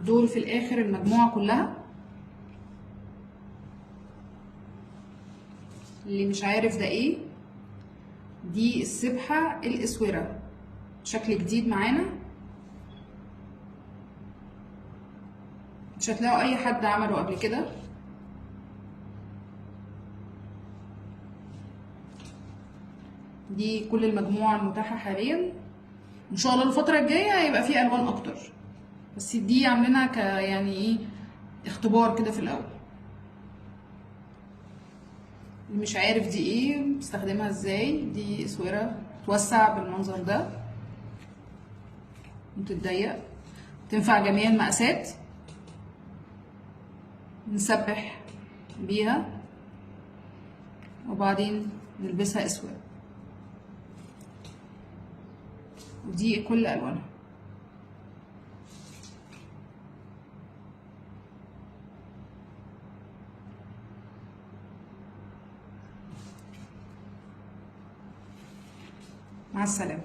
دول في الاخر المجموعة كلها. اللي مش عارف ده ايه، دي السبحة الاسورة، شكل جديد معانا، مش هتلاقوا اي حد عمله قبل كده. دي كل المجموعة المتاحة حاليا. ان شاء الله الفترة الجاية هيبقى فيه الوان اكتر، بس دي عاملينها يعني ايه، اختبار كده في الاول. اللي مش عارف دي ايه بستخدمها ازاي، دي اسورة توسع بالمنظر ده وتتضيق، تنفع جميع المقاسات، نسبح بيها وبعدين نلبسها اسود. ودي كل الوانها. مع السلامة.